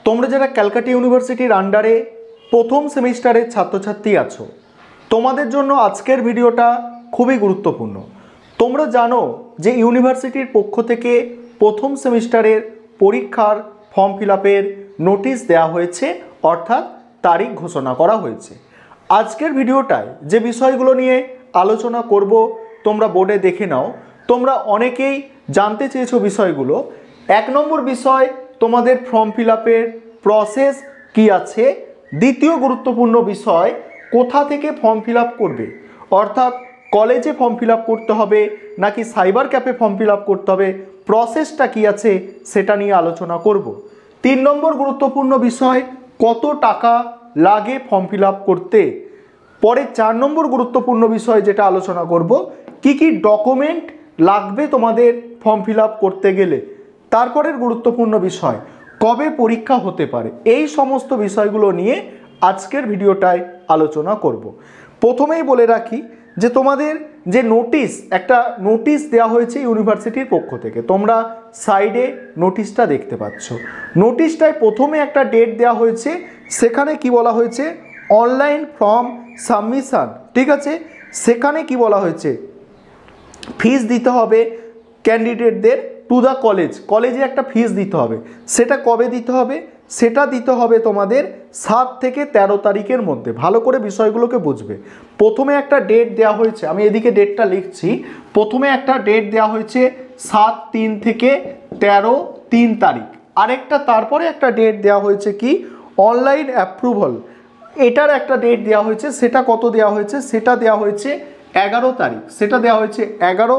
তোমরা যারা ক্যালকাটা ইউনিভার্সিটির আন্ডারে প্রথম সেমিস্টারের ছাত্রছাত্রী আছো, তোমাদের জন্য আজকের ভিডিওটা খুবই গুরুত্বপূর্ণ। তোমরা জানো যে ইউনিভার্সিটির পক্ষ থেকে প্রথম সেমিস্টারের পরীক্ষার ফর্ম ফিল আপের নোটিশ দেওয়া হয়েছে, অর্থাৎ তারিখ ঘোষণা করা হয়েছে। আজকের ভিডিওটায় যে বিষয়গুলো নিয়ে আলোচনা করব তোমরা বোর্ডে দেখে নাও। তোমরা অনেকেই জানতে চেয়েছো বিষয়গুলো। 1 নম্বর বিষয়, তোমাদের ফর্ম ফিল আপের প্রসেস কী আছে। দ্বিতীয় গুরুত্বপূর্ণ বিষয়, কোথা থেকে ফর্ম ফিল আপ করবে, অর্থাৎ কলেজে ফর্ম ফিল আপ করতে হবে নাকি cyber cafe form fill up করতে হবে, প্রসেসটা কী আছে সেটা নিয়ে আলোচনা করব। 3 নম্বর গুরুত্বপূর্ণ বিষয়, কত টাকা লাগে ফর্ম ফিল আপ করতে। পরে 4 নম্বর গুরুত্বপূর্ণ বিষয় যেটা আলোচনা করব, কি কি ডকুমেন্ট লাগবে তোমাদের ফর্ম ফিল আপ করতে গেলে। তারপরের গুরুত্বপূর্ণ বিষয়, কবে পরীক্ষা হতে পারে। এই সমস্ত বিষয়গুলো নিয়ে আজকের ভিডিওটায় আলোচনা করব। প্রথমেই বলে রাখি যে তোমাদের যে একটা নোটিশ দেওয়া হয়েছে ইউনিভার্সিটির পক্ষ থেকে, তোমরা সাইডে নোটিশটা দেখতে পাচ্ছ। নোটিশটায় প্রথমে একটা ডেট দেওয়া হয়েছে, সেখানে কি বলা হয়েছে, অনলাইন ফর্ম সাবমিশন, ঠিক আছে। সেখানে কি বলা হয়েছে, ফিস দিতে হবে ক্যান্ডিডেটদের টু দ্য কলেজে একটা ফিস দিতে হবে। সেটা কবে দিতে হবে, সেটা দিতে হবে তোমাদের 7 থেকে 13 তারিখের মধ্যে। ভালো করে বিষয়গুলোকে বুঝবে। প্রথমে একটা ডেট দেওয়া হয়েছে, আমি এদিকে ডেটটা লিখছি। প্রথমে একটা ডেট দেওয়া হয়েছে 7/3 থেকে 13/3 তারিখ। আরেকটা তারপরে একটা ডেট দেওয়া হয়েছে কি, অনলাইন অ্যাপ্রুভাল, এটার একটা ডেট দেওয়া হয়েছে। সেটা কত দেওয়া হয়েছে, সেটা দেওয়া হয়েছে 11 তারিখ। সেটা দেওয়া হয়েছে 11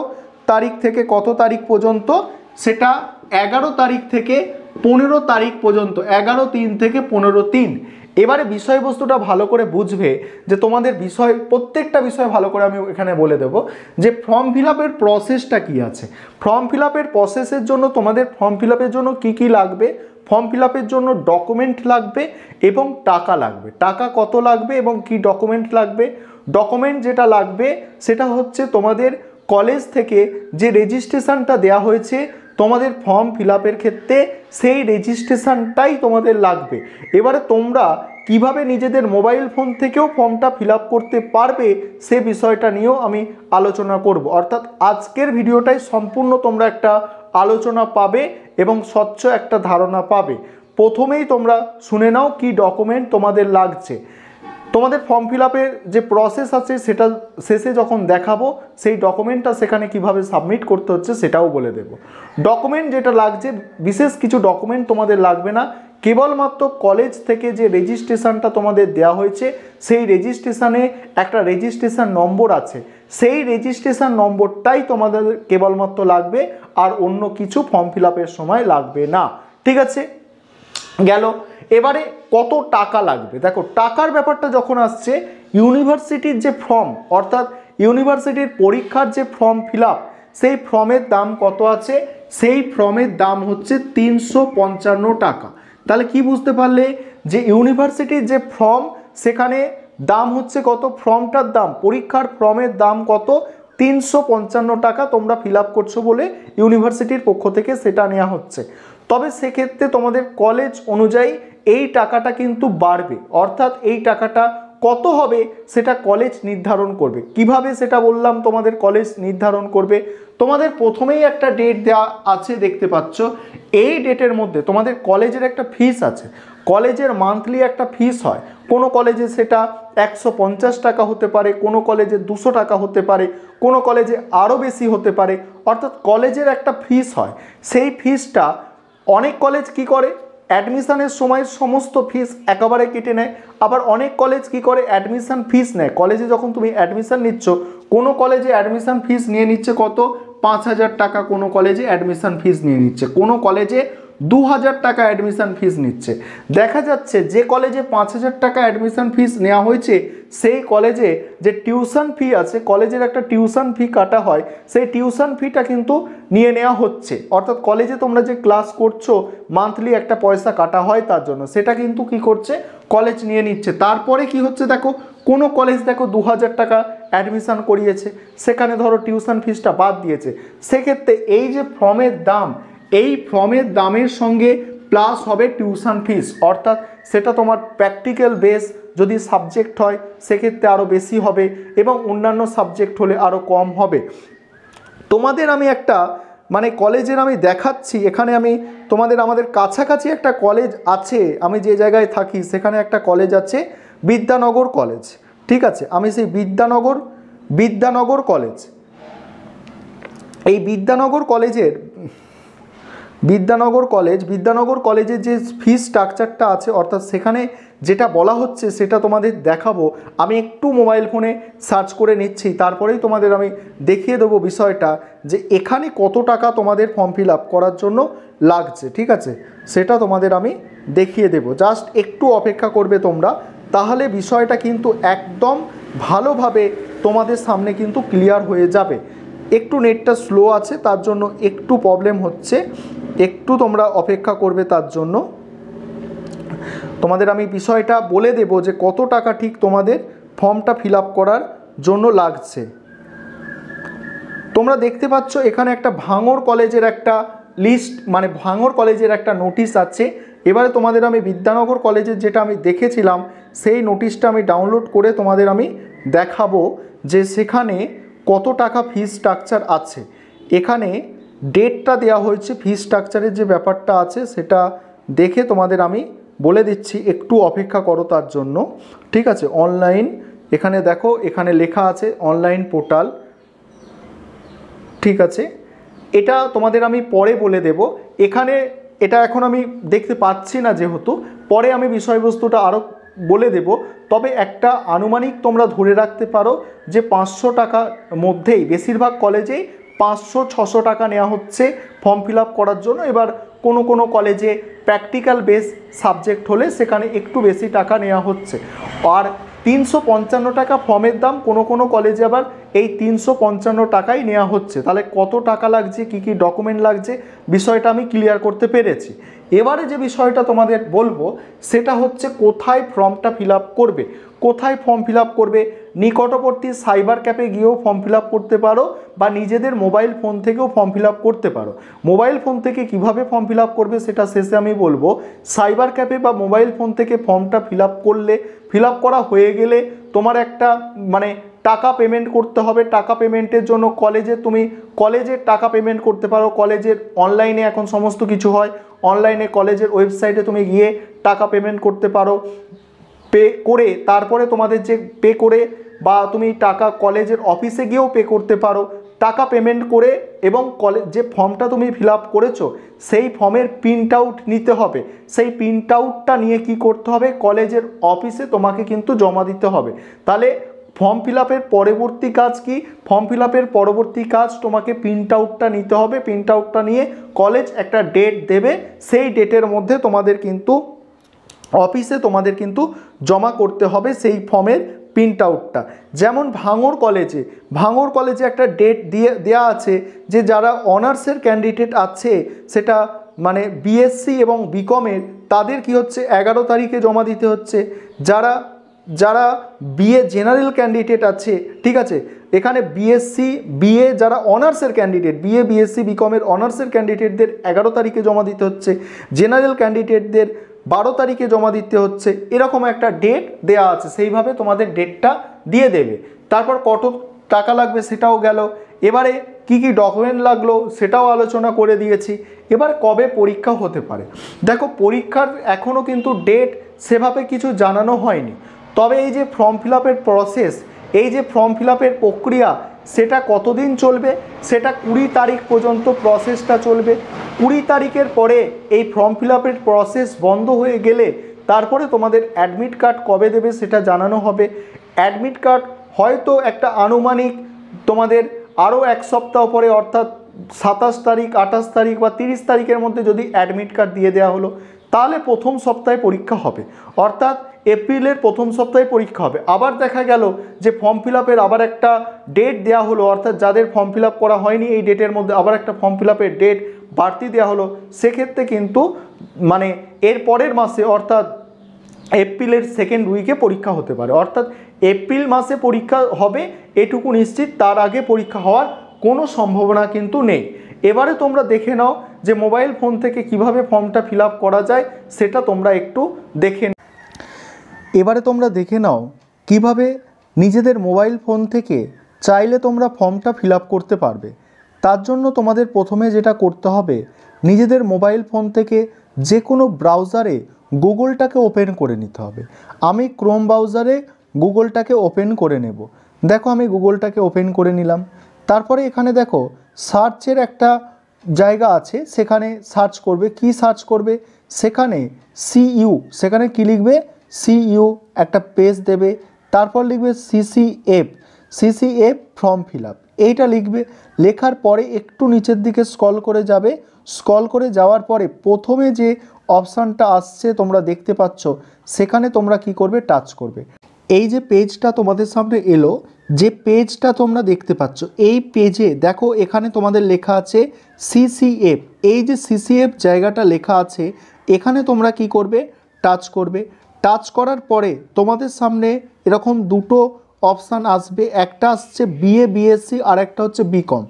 তারিখ থেকে কত তারিখ পর্যন্ত, সেটা 11 তারিখ থেকে 15 তারিখ পর্যন্ত, 11/3 থেকে 15/3। এবারে বিষয়বস্তুটা ভালো করে বুঝবে যে তোমাদের প্রত্যেকটা বিষয় ভালো করে আমি এখানে বলে দেব যে ফর্ম ফিল আপের প্রসেসটা কী আছে। ফর্ম ফিল আপের প্রসেসের জন্য তোমাদের ফর্ম ফিল আপের জন্য কী কী লাগবে, ফর্ম ফিল আপের জন্য ডকুমেন্ট লাগবে এবং টাকা লাগবে। টাকা কত লাগবে এবং কি ডকুমেন্ট লাগবে। ডকুমেন্ট যেটা লাগবে সেটা হচ্ছে তোমাদের কলেজ থেকে যে রেজিস্ট্রেশনটা দেওয়া হয়েছে তোমাদের ফর্ম ফিল আপের ক্ষেত্রে, সেই রেজিস্ট্রেশনটাই তোমাদের লাগবে। এবারে তোমরা কিভাবে নিজেদের মোবাইল ফোন থেকেও ফর্মটা ফিল আপ করতে পারবে সে বিষয়টা নিয়েও আমি আলোচনা করব। অর্থাৎ আজকের ভিডিওটাই সম্পূর্ণ তোমরা একটা আলোচনা পাবে এবং স্বচ্ছ একটা ধারণা পাবে। প্রথমেই তোমরা শুনে নাও কি ডকুমেন্ট তোমাদের লাগছে। তোমাদের ফর্ম ফিল আপের যে প্রসেস আছে সেটা শেষে যখন দেখাবো, সেই ডকুমেন্টটা সেখানে কিভাবে সাবমিট করতে হচ্ছে সেটাও বলে দেব। ডকুমেন্ট যেটা লাগছে, বিশেষ কিছু ডকুমেন্ট তোমাদের লাগবে না। কেবলমাত্র কলেজ থেকে যে রেজিস্ট্রেশনটা তোমাদের দেওয়া হয়েছে, সেই রেজিস্ট্রেশনে একটা রেজিস্ট্রেশন নম্বর আছে, সেই রেজিস্ট্রেশন নম্বরটাই তোমাদের কেবলমাত্র লাগবে, আর অন্য কিছু ফর্ম ফিল আপের সময় লাগবে না, ঠিক আছে। গেল। এবারে কত টাকা লাগবে। দেখো, টাকার ব্যাপারটা যখন আসছে, ইউনিভার্সিটির যে ফর্ম, অর্থাৎ ইউনিভার্সিটির পরীক্ষার যে ফর্ম ফিল আপ, সেই ফর্মের দাম কত আছে, সেই ফর্মের দাম হচ্ছে 355 টাকা। তাহলে কি বুঝতে পারলে যে ইউনিভার্সিটির যে ফর্ম, সেখানে দাম হচ্ছে কত, ফর্মটার দাম, পরীক্ষার ফর্মের দাম কত, 355 টাকা। তোমরা ফিল আপ করছো বলে ইউনিভার্সিটির পক্ষ থেকে সেটা নেওয়া হচ্ছে। তবে সেক্ষেত্রে তোমাদের কলেজ অনুযায়ী এই টাকাটা কিন্তু বাড়বে, অর্থাৎ এই টাকাটা কত হবে সেটা কলেজ নির্ধারণ করবে। কিভাবে সেটা বললাম, তোমাদের কলেজ নির্ধারণ করবে। তোমাদের প্রথমেই একটা ডেট দেওয়া আছে, দেখতে পাচ্ছ। এই ডেটের মধ্যে তোমাদের কলেজের একটা ফিস আছে। কলেজের মান্থলি একটা ফিস হয়। কোনো কলেজে সেটা 150 টাকা হতে পারে, কোনো কলেজে 200 টাকা হতে পারে, কোনো কলেজে আরও বেশি হতে পারে। অর্থাৎ কলেজের একটা ফিস হয়। সেই ফিসটা অনেক কলেজ কি করে, অ্যাডমিশনের সময় সমস্ত ফিস একেবারে কেটে নেয়। আবার অনেক কলেজ কি করে, অ্যাডমিশন ফিস নেয়। কলেজে যখন তুমি অ্যাডমিশন নিচ্ছ, কোনো কলেজে অ্যাডমিশন ফিস নিয়ে নিচ্ছে কত, 5000 টাকা। কোনো কলেজে অ্যাডমিশন ফিস নিয়ে নিচ্ছে, কোনো কলেজে 2000 টাকা অ্যাডমিশন ফিস নিচ্ছে। দেখা যাচ্ছে যে কলেজে 5000 টাকা অ্যাডমিশন ফিস নেওয়া হয়েছে, সেই কলেজে যে টিউশন ফি আছে, কলেজের একটা টিউশন ফি কাটা হয়, সেই টিউশন ফিটা কিন্তু নিয়ে নেওয়া হচ্ছে। অর্থাৎ কলেজে তোমরা যে ক্লাস করছো, মান্থলি একটা পয়সা কাটা হয় তার জন্য, সেটা কিন্তু কি করছে, কলেজ নিয়ে নিচ্ছে। তারপরে কি হচ্ছে দেখো, কোনো কলেজ দেখো 2000 টাকা অ্যাডমিশন করিয়েছে, সেখানে ধরো টিউশন ফিসটা বাদ দিয়েছে। সেক্ষেত্রে এই যে ফর্মের দাম, এই ফর্মের দামের সঙ্গে প্লাস হবে টিউশন ফিস, অর্থাৎ সেটা তোমার প্র্যাকটিক্যাল বেস যদি সাবজেক্ট হয় সেক্ষেত্রে আরও বেশি হবে এবং অন্যান্য সাবজেক্ট হলে আরও কম হবে। তোমাদের আমি একটা মানে কলেজের আমি দেখাচ্ছি, এখানে আমি তোমাদের আমাদের কাছাকাছি একটা কলেজ আছে, আমি যে জায়গায় থাকি সেখানে একটা কলেজ আছে বিদ্যানগর কলেজ, ঠিক আছে। আমি সেই বিদ্যানগর কলেজ, এই বিদ্যানগর কলেজের যে ফি স্ট্রাকচারটা আছে, অর্থাৎ সেখানে যেটা বলা হচ্ছে সেটা তোমাদের দেখাবো। আমি একটু মোবাইল ফোনে সার্চ করে নিচ্ছি, তারপরেই তোমাদের আমি দেখিয়ে দেবো বিষয়টা যে এখানে কত টাকা তোমাদের ফর্ম ফিল আপ করার জন্য লাগছে, ঠিক আছে, সেটা তোমাদের আমি দেখিয়ে দেব। জাস্ট একটু অপেক্ষা করবে তোমরা, তাহলে বিষয়টা কিন্তু একদম ভালোভাবে তোমাদের সামনে কিন্তু ক্লিয়ার হয়ে যাবে। একটু নেটটা স্লো আছে তার জন্য একটু প্রবলেম হচ্ছে, একটু তোমরা অপেক্ষা করবে, তার জন্য তোমাদের আমি বিষয়টা বলে দেব যে কত টাকা ঠিক তোমাদের ফর্মটা ফিল আপ করার জন্য লাগছে। তোমরা দেখতে পাচ্ছ এখানে একটা ভাঙড় কলেজের একটা লিস্ট, মানে ভাঙড় কলেজের একটা নোটিশ আছে। এবারে তোমাদের আমি বিদ্যানগর কলেজের যেটা আমি দেখেছিলাম সেই নোটিশটা আমি ডাউনলোড করে তোমাদের আমি দেখাবো যে সেখানে কত টাকা ফি স্ট্রাকচার আছে। এখানে ডেটটা দেওয়া হয়েছে, ফি স্ট্রাকচারের যে ব্যাপারটা আছে সেটা দেখে তোমাদের আমি বলে দিচ্ছি, একটু অপেক্ষা করো তার জন্য, ঠিক আছে। অনলাইন, এখানে দেখো এখানে লেখা আছে অনলাইন পোর্টাল, ঠিক আছে। এটা তোমাদের আমি পরে বলে দেব, এখানে এটা এখন আমি দেখতে পাচ্ছি না যেহেতু, পরে আমি বিষয়বস্তুটা আরও বলে দেব। তবে একটা আনুমানিক তোমরা ধরে রাখতে পারো যে 500 টাকার মধ্যেই বেশিরভাগ কলেজেই 500-600 টাকা নেওয়া হচ্ছে ফর্ম ফিল আপ করার জন্য। এবার কোনো কলেজে প্র্যাকটিক্যাল বেস সাবজেক্ট হলে সেখানে একটু বেশি টাকা নেওয়া হচ্ছে। আর 355 টাকা ফর্মের দাম, কোনো কলেজে আবার এই 355 টাকাই নেওয়া হচ্ছে। তাহলে কত টাকা লাগছে, কি কি ডকুমেন্ট লাগছে, বিষয়টা আমি ক্লিয়ার করতে পেরেছি। এবারে যে বিষয়টা তোমাদের বলবো সেটা হচ্ছে কোথায় ফর্মটা ফিল আপ করবে। কোথায় ফর্ম ফিল আপ করবে? নিকটবর্তী সাইবার ক্যাফে গিয়েও ফর্ম ফিল আপ করতে পারো বা নিজেদের মোবাইল ফোন থেকেও ফর্ম ফিল আপ করতে পারো। মোবাইল ফোন থেকে কিভাবে ফর্ম ফিল আপ করবে সেটা শেষে আমি বলবো। সাইবার ক্যাফে বা মোবাইল ফোন থেকে ফর্মটা ফিল আপ করলে, ফিল আপ করা হয়ে গেলে তোমার একটা মানে টাকা পেমেন্ট করতে হবে। টাকা পেমেন্টের জন্য কলেজের টাকা পেমেন্ট করতে পারো। কলেজের অনলাইনে এখন সমস্ত কিছু হয়, অনলাইনে কলেজের ওয়েবসাইটে তুমি গিয়ে টাকা পেমেন্ট করতে পারো। পে করে তারপরে তোমাদের যে পে করে বা তুমি টাকা কলেজের অফিসে গিয়েও পে করতে পারো। টাকা পেমেন্ট করে এবং কলেজ যে ফর্মটা তুমি ফিল আপ করেছো সেই ফর্মের প্রিন্ট আউট নিতে হবে। সেই প্রিন্ট আউটটা নিয়ে কি করতে হবে, কলেজের অফিসে তোমাকে কিন্তু জমা দিতে হবে। তাহলে ফর্ম ফিল আপের পরবর্তী কাজ কি? ফর্ম ফিল আপের পরবর্তী কাজ তোমাকে প্রিন্ট আউটটা নিতে হবে। প্রিন্ট আউটটা নিয়ে কলেজ একটা ডেট দেবে, সেই ডেটের মধ্যে তোমাদের কিন্তু অফিসে তোমাদের কিন্তু জমা করতে হবে সেই ফর্মের প্রিন্ট আউটটা। যেমন ভাঙড় কলেজে একটা ডেট দেওয়া আছে যে যারা অনার্সের ক্যান্ডিডেট আছে, সেটা মানে বিএসসি এবং বিকমের, তাদের কি হচ্ছে 11 তারিখে জমা দিতে হচ্ছে। যারা বিএ জেনারেল ক্যান্ডিডেট আছে, ঠিক আছে, এখানে বিএ যারা অনার্সের ক্যান্ডিডেট, বিএসসি বিকমের অনার্সের ক্যান্ডিডেটদের 11 তারিখে জমা দিতে হচ্ছে, জেনারেল ক্যান্ডিডেটদের 12 তারিখে জমা দিতে হচ্ছে। এরকম একটা ডেট দেয়া আছে, সেইভাবে তোমাদের ডেটটা দিয়ে দেবে। তারপর কত টাকা লাগবে সেটাও গেল। এবারে কি কি ডকুমেন্ট লাগলো সেটাও আলোচনা করে দিয়েছি। এবার কবে পরীক্ষা হতে পারে, দেখো পরীক্ষার এখনও কিন্তু ডেট সেভাবে কিছু জানানো হয়নি। তবে এই যে ফর্ম ফিল আপের প্রসেস, এই যে ফর্ম ফিল আপের প্রক্রিয়া, সেটা কতদিন চলবে, সেটা 20 তারিখ পর্যন্ত প্রসেসটা চলবে। 20 তারিখের পরে এই ফর্ম ফিল আপের প্রসেস বন্ধ হয়ে গেলে তারপরে তোমাদের অ্যাডমিট কার্ড কবে দেবে সেটা জানানো হবে। অ্যাডমিট কার্ড হয়তো একটা আনুমানিক তোমাদের আরও 1 সপ্তাহ পরে, অর্থাৎ 27 তারিখ, 28 তারিখ বা 30 তারিখের মধ্যে যদি অ্যাডমিট কার্ড দিয়ে দেওয়া হলো, তাহলে প্রথম সপ্তাহে পরীক্ষা হবে, অর্থাৎ এপ্রিলের প্রথম সপ্তাহে পরীক্ষা হবে। আবার দেখা গেল যে ফর্ম ফিল আপের আবার একটা ডেট দেওয়া হলো, অর্থাৎ যাদের ফর্ম ফিল আপ করা হয়নি এই ডেটের মধ্যে আবার একটা ফর্ম ফিল আপের ডেট বাড়তি দেওয়া হলো, সেক্ষেত্রে কিন্তু মানে এর পরের মাসে অর্থাৎ এপ্রিলের সেকেন্ড উইকে পরীক্ষা হতে পারে। অর্থাৎ এপ্রিল মাসে পরীক্ষা হবে এটুকু নিশ্চিত, তার আগে পরীক্ষা হওয়ার কোনো সম্ভাবনা কিন্তু নেই। এবারে তোমরা দেখে নাও যে মোবাইল ফোন থেকে কিভাবে ফর্মটা ফিল আপ করা যায় সেটা তোমরা একটু দেখে নাও। এবারে তোমরা দেখে নাও কিভাবে নিজেদের মোবাইল ফোন থেকে চাইলে তোমরা ফর্মটা ফিল আপ করতে পারবে। তার জন্য তোমাদের প্রথমে যেটা করতে হবে, নিজেদের মোবাইল ফোন থেকে যে কোনো ব্রাউজারে গুগলটাকে ওপেন করে নিতে হবে। আমি ক্রোম ব্রাউজারে গুগলটাকে ওপেন করে নেব। দেখো আমি গুগলটাকে ওপেন করে নিলাম। তারপরে এখানে দেখো সার্চের একটা জায়গা আছে, সেখানে সার্চ করবে। কি সার্চ করবে? সেখানে সিইউ, সেখানে কি লিখবে? সিইউ, একটা পেজ দেবে। তারপর লিখবে সিসিএফ ফর্ম ফিল আপ, এইটা লিখবে। লেখার পরে একটু নিচের দিকে স্ক্রল করে যাবে। স্ক্রল করে যাওয়ার পরে প্রথমে যে অপশানটা আসছে তোমরা দেখতে পাচ্ছ, সেখানে তোমরা কি করবে? টাচ করবে। এই যে পেজটা তোমাদের সামনে এলো, যে পেজটা তোমরা দেখতে পাচ্ছ, এই পেজে দেখো এখানে তোমাদের লেখা আছে সিসিএফ। এই যে সিসিএফ জায়গাটা লেখা আছে, এখানে তোমরা কি করবে? টাচ করবে। টাচ করার পরে তোমাদের সামনে এরকম দুটো অপশান আসবে, একটা আসছে বিএ বিএসসি আর একটা হচ্ছে বিকম।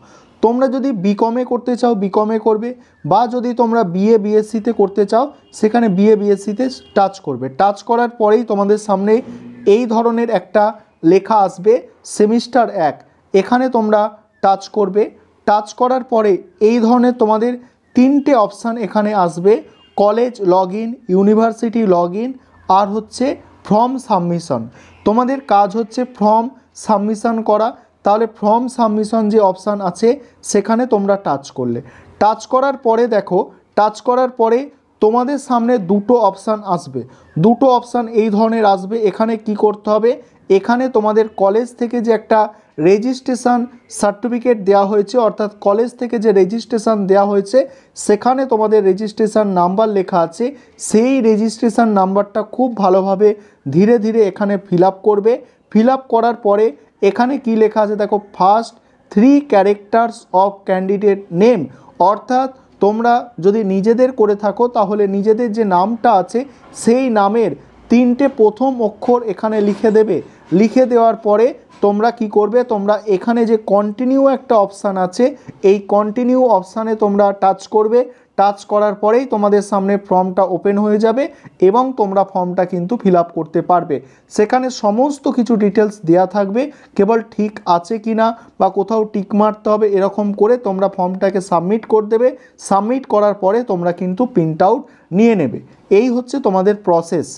তোমরা যদি বিকমে করতে চাও বিকমে করবে, বা যদি তোমরা বিএ বিএসসিতে করতে চাও সেখানে বিএ বিএসসিতে টাচ করবে। টাচ করার পরেই তোমাদের সামনে এই ধরনের একটা লেখা আসবে সেমিস্টার 1, এখানে তোমরা টাচ করবে। টাচ করার পরে এই ধরনের তোমাদের তিনটে অপশান এখানে আসবে, college log in, university log in আর হচ্ছে ফর্ম সাবমিশন। তোমাদের কাজ হচ্ছে ফর্ম সাবমিশন করা। তাহলে ফর্ম সাবমিশন যে অপশান আছে সেখানে তোমরা টাচ করলে। টাচ করার পরে দেখো, টাচ করার পরে তোমাদের সামনে দুটো অপশান আসবে। দুটো অপশান এই ধরনের আসবে। এখানে কি করতে হবে? এখানে তোমাদের কলেজ থেকে যে একটা রেজিস্ট্রেশন সার্টিফিকেট দেওয়া হয়েছে, অর্থাৎ কলেজ থেকে যে রেজিস্ট্রেশন দেওয়া হয়েছে সেখানে তোমাদের রেজিস্ট্রেশন নাম্বার লেখা আছে, সেই রেজিস্ট্রেশন নাম্বারটা খুব ভালোভাবে ধীরে ধীরে এখানে ফিল আপ করবে। ফিল আপ করার পরে এখানে কি লেখা আছে দেখো, first 3 characters of candidate name, অর্থাৎ তোমরা যদি নিজেদের করে থাকো তাহলে নিজেদের যে নামটা আছে সেই নামের 3টে প্রথম অক্ষর এখানে লিখে দেবে। লিখে দেওয়ার পরে তোমরা কি করবে? তোমরা এখানে যে কন্টিনিউ একটা অপশান আছে, এই কন্টিনিউ অপশানে তোমরা টাচ করবে। টাচ করার পরেই তোমাদের সামনে ফর্মটা ওপেন হয়ে যাবে এবং তোমরা ফর্মটা কিন্তু ফিল আপ করতে পারবে। সেখানে সমস্ত কিছু ডিটেলস দেওয়া থাকবে, কেবল ঠিক আছে কি না বা কোথাও টিক মারতে হবে, এরকম করে তোমরা ফর্মটাকে সাবমিট করে দেবে। সাবমিট করার পরে তোমরা কিন্তু প্রিন্ট আউট নিয়ে নেবে। এই হচ্ছে তোমাদের প্রসেস।